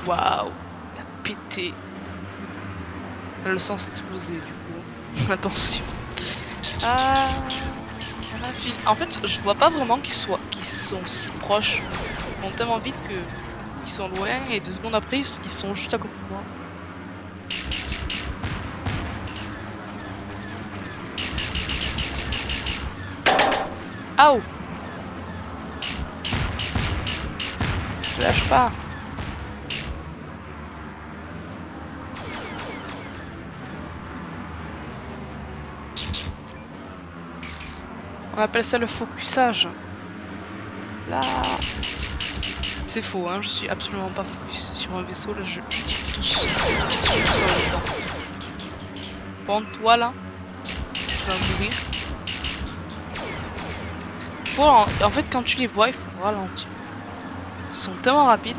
Waouh, il a pété. Enfin, le sang s'est explosé, du coup. Attention. Ah... En fait, je vois pas vraiment qu'ils sont si proches. Ils vont tellement vite que ils sont loin et 2 secondes après ils sont juste à côté de moi. Aouh! Je lâche pas. On appelle ça le focusage. Là. C'est faux, hein, je suis absolument pas focus sur un vaisseau, là je tire tous. Je tire tous en même temps. Bon, toi là, tu vas mourir. En fait, quand tu les vois, il faut ralentir. Ils sont tellement rapides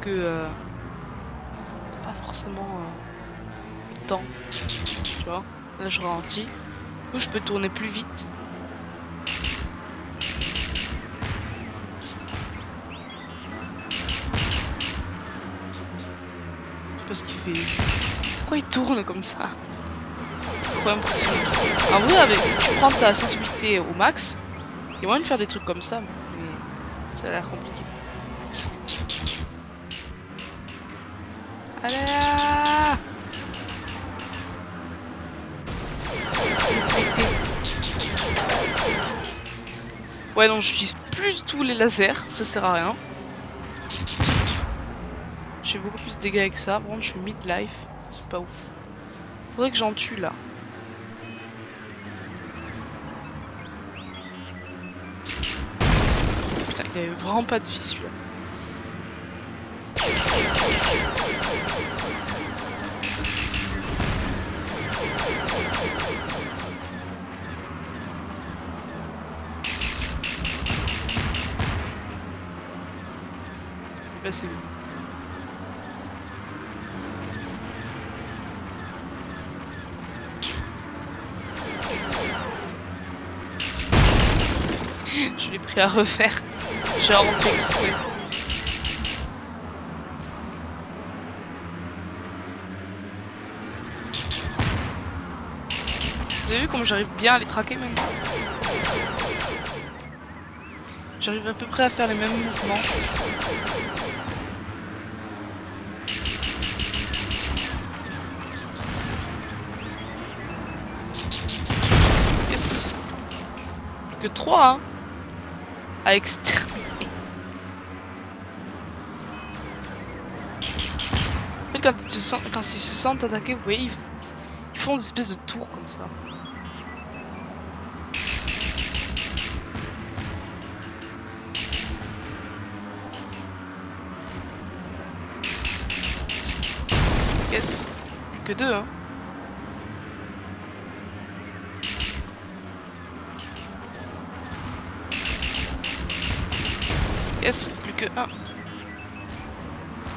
que t'as pas forcément le temps. Tu vois, là je ralentis. Du coup, je peux tourner plus vite. Parce qu'il fait... Pourquoi il tourne comme ça? Trop impressionnant. En vrai, si tu prends ta sensibilité au max, il y a moyen de faire des trucs comme ça, mais ça a l'air compliqué. Allez là! Ouais, non, j'utilise plus du tout les lasers, ça sert à rien. Je fais beaucoup plus de dégâts avec ça. Par contre, je suis mid-life, ça c'est pas ouf. Faudrait que j'en tue là. Putain, il avait vraiment pas de vie celui-là. Là c'est bon. Je l'ai pris à refaire. J'ai rentré exprès. Vous avez vu comme j'arrive bien à les traquer maintenant? J'arrive à peu près à faire les mêmes mouvements. Yes. Plus que 3 hein, à exterminer. En fait quand ils se sentent attaqués, vous voyez, ils font des espèces de tours comme ça. Yes. Plus que 2, hein. Yes, plus que 1.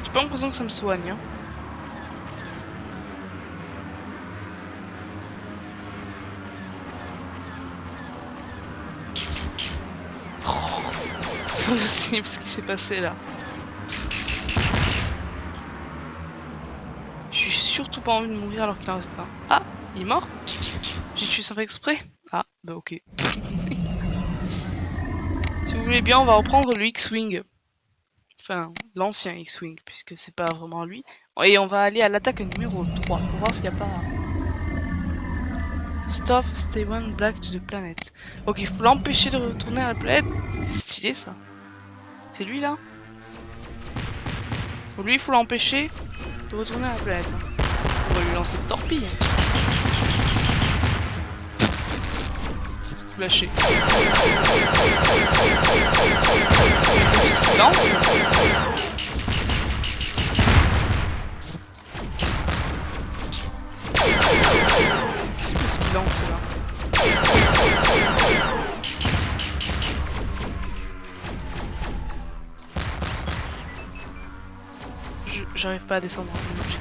J'ai pas l'impression que ça me soigne, hein. Oh, c'est pas possible ce qui s'est passé là. J'ai surtout pas envie de mourir alors qu'il en reste un. Ah, il est mort? J'ai tué sans faire exprès? Ah, bah ok. Si vous voulez bien, on va reprendre le X-Wing. Enfin, l'ancien X-Wing, puisque c'est pas vraiment lui. Et on va aller à l'attaque numéro 3 pour voir s'il n'y a pas... Stop, stay one back to the planet. Ok, il faut l'empêcher de retourner à la planète. C'est stylé ça. C'est lui là? Lui, il faut l'empêcher de retourner à la planète. On va lui lancer de torpille. Lâcher. Qu'est-ce qu'il lance? C'est quoi ce qu'il lance là? J'arrive pas à descendre en objectif.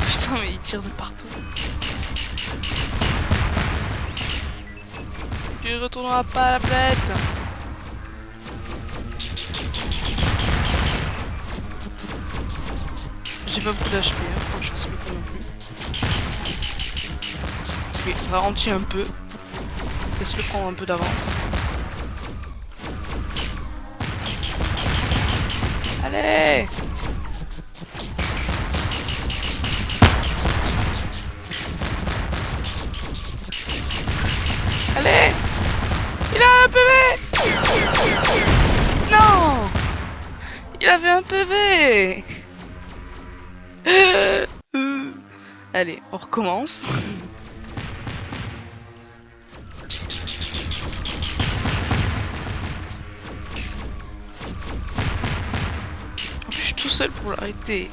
Putain, mais il tire de partout. Tu retourneras pas à la planète. J'ai pas beaucoup d'HP, hein, faut que je fasse le coup non plus. Ok, ralentis un peu. Laisse-le prendre un peu d'avance. Allez! Allez! Il a un PV! Non! Il avait un PV! Allez, on recommence. En plus, je suis tout seul pour l'arrêter.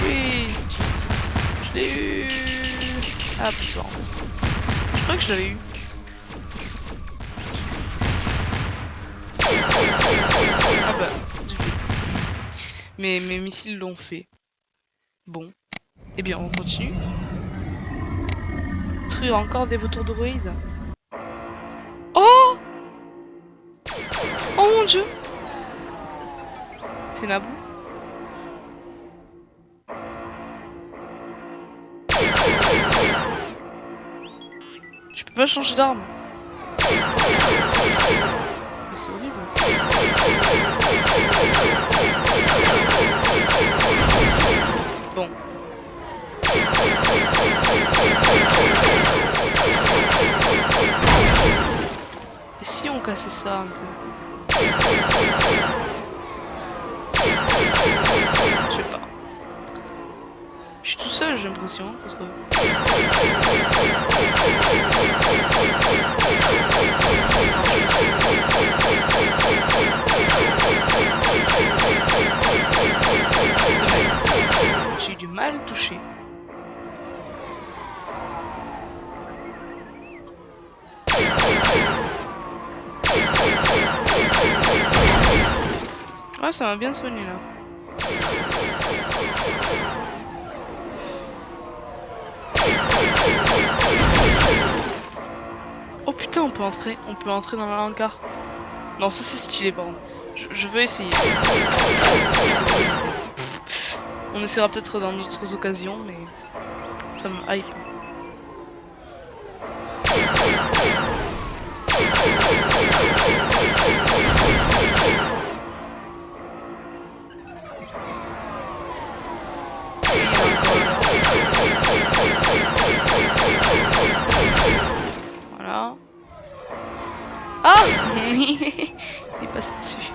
Oui, je l'ai eu. Ah putain, en fait. Je crois que je l'avais eu. Ah bah, j'ai fait. Mais mes missiles l'ont fait. Bon. Eh bien, on continue. Détruire encore des vautours droïdes. Oh! Oh mon dieu! C'est Naboo. Je peux pas changer d'arme. C'est horrible. Bon. Et si on cassait ça un peu? Je sais pas. Je suis tout seul, j'ai l'impression, parce que... J'ai eu du mal à toucher. Ouais, ça m'a bien soigné là. Oh putain, on peut entrer dans la hangar. Non, ça c'est stylé par contre. Je veux essayer. On essaiera peut-être dans d'autres occasions, mais ça me hype. Voilà. Ah il est passé dessus.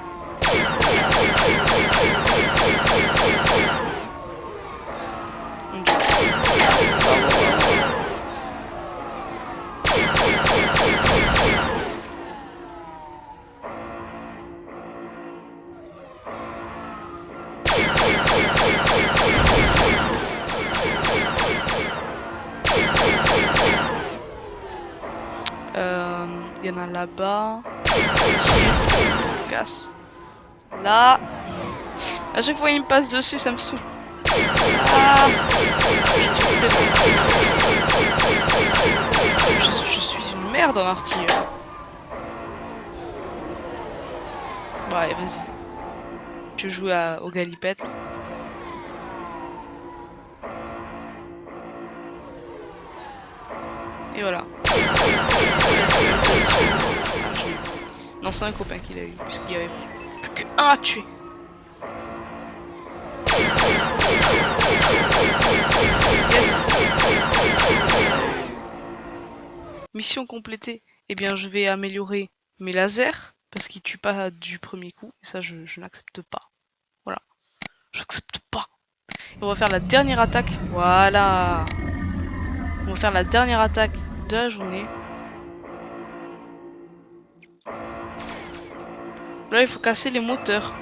Mon Dieu. Il y en a là-bas. Casse. Là. À chaque fois il me passe dessus, ça me saoule. Ah. Je suis une merde en artillerie. Ouais, vas-y. Tu joues au galipette. Là. Et voilà. Non, c'est un copain qu'il a eu, puisqu'il y avait plus qu'un à tuer. Yes. Mission complétée. Eh bien, je vais améliorer mes lasers, parce qu'ils tuent pas du premier coup. Et ça, je n'accepte pas. Voilà. Je n'accepte pas. Et on va faire la dernière attaque. Voilà. On va faire la dernière attaque de la journée. Là, il faut casser les moteurs.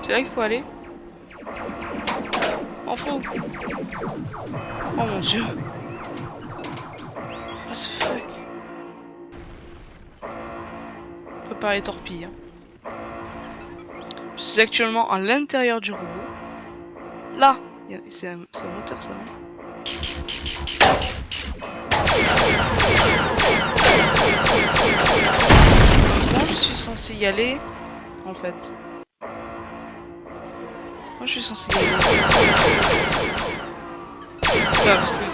C'est là qu'il faut aller. En faux. Oh mon dieu. What the fuck. Préparer les torpilles. Hein. Je suis actuellement à l'intérieur du robot. Là. C'est un moteur ça, non? Moi je suis censé y aller. En fait. Moi je suis censé y aller. Bah, parce que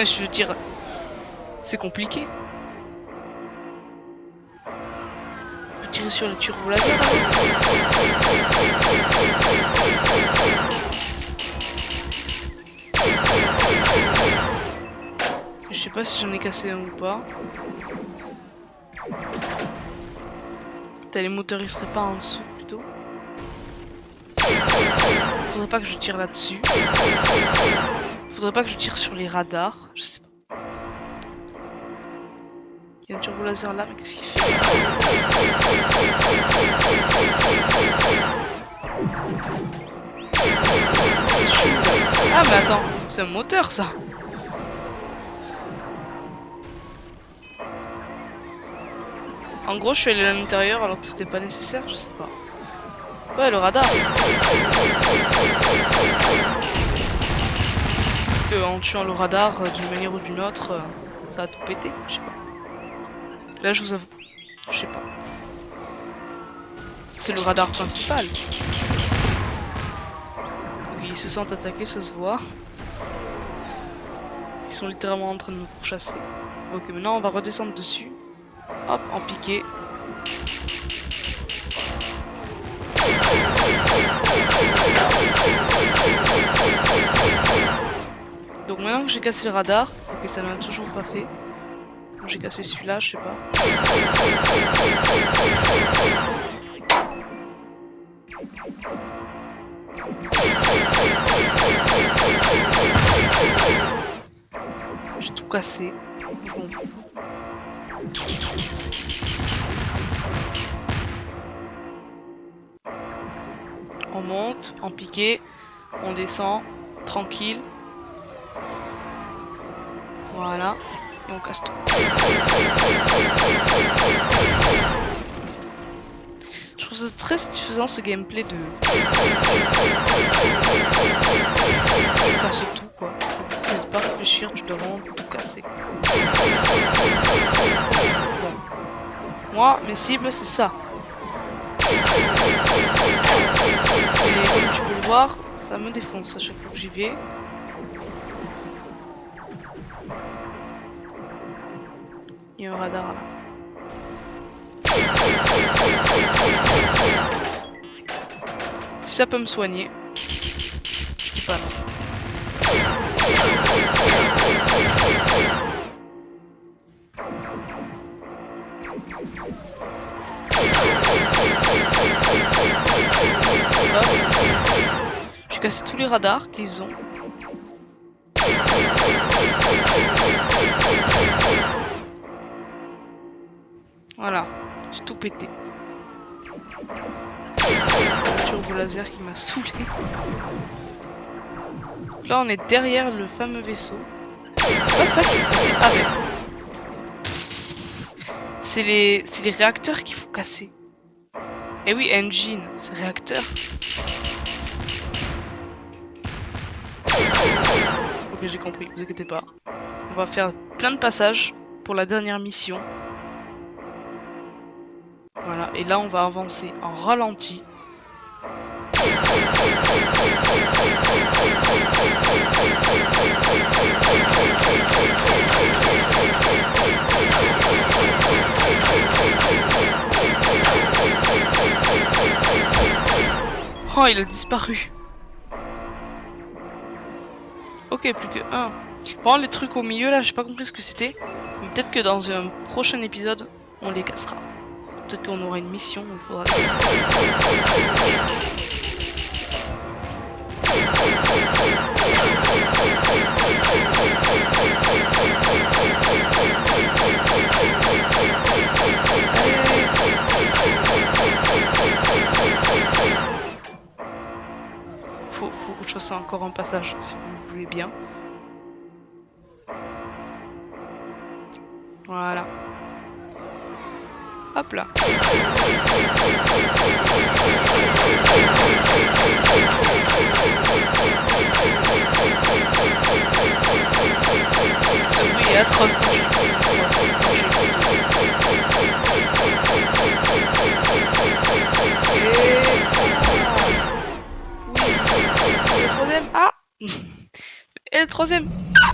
je veux dire. C'est compliqué. Je peux tirer sur les turbo laser. Je sais pas si j'en ai cassé un ou pas. T'as les moteurs, ils seraient pas en dessous plutôt. Faudrait pas que je tire là-dessus. Faudrait pas que je tire sur les radars. Je sais pas. Il y a un turbo laser là, mais qu'est-ce qu'il fait? Ah mais attends, c'est un moteur ça. En gros je suis allé à l'intérieur alors que c'était pas nécessaire, je sais pas. Ouais, le radar. Parce que en tuant le radar d'une manière ou d'une autre, ça a tout pété, je sais pas. Là je vous avoue, je sais pas. C'est le radar principal. Donc, ils se sentent attaqués, ça se voit. Ils sont littéralement en train de me pourchasser. Ok, maintenant on va redescendre dessus. Hop, en piqué. Donc maintenant que j'ai cassé le radar, ok ça ne l'a toujours pas fait. J'ai cassé celui-là, je sais pas. J'ai tout cassé. Je m'en fous. On monte, en piqué, on descend, tranquille. Voilà, et on casse tout. Je trouve ça très satisfaisant ce gameplay de... Tu casses tout quoi. C'est de pas réfléchir, tu dois vraiment tout casser. Bon. Moi, mes cibles c'est ça. Et comme tu peux le voir, ça me défonce à chaque fois que j'y vais. Il y a un radar là. Si ça peut me soigner, je dis pas non. J'ai cassé tous les radars qu'ils ont. Voilà, j'ai tout pété. Turbo laser qui m'a saoulé. Là on est derrière le fameux vaisseau. C'est pas ça qu'il faut casser avec. C'est les réacteurs qu'il faut casser. Et oui, engine, c'est réacteur. Ok, j'ai compris, vous inquiétez pas. On va faire plein de passages pour la dernière mission. Voilà, et là on va avancer en ralenti. Oh, il a disparu. Ok, plus que un. Bon, les trucs au milieu là, j'ai pas compris ce que c'était. Mais peut-être que dans un prochain épisode, on les cassera. Peut-être qu'on aura une mission où il faudra les casser. Faut que je fasse encore un passage si vous voulez bien. Voilà. Hop là. Ce bruit est atroce. Et... le troisième. Ah. Et le troisième. Ah.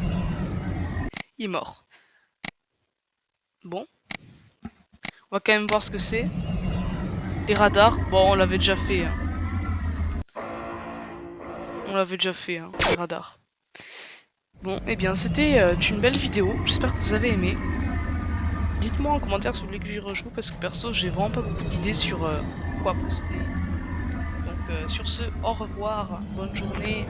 Il est mort. Bon. On va quand même voir ce que c'est. Les radars. Bon, on l'avait déjà fait. Hein. On l'avait déjà fait, hein, les radars. Bon, eh bien, c'était une belle vidéo. J'espère que vous avez aimé. Dites-moi en commentaire si vous voulez que j'y rejoue, parce que perso, j'ai vraiment pas beaucoup d'idées sur quoi poster. Donc, sur ce, au revoir, bonne journée.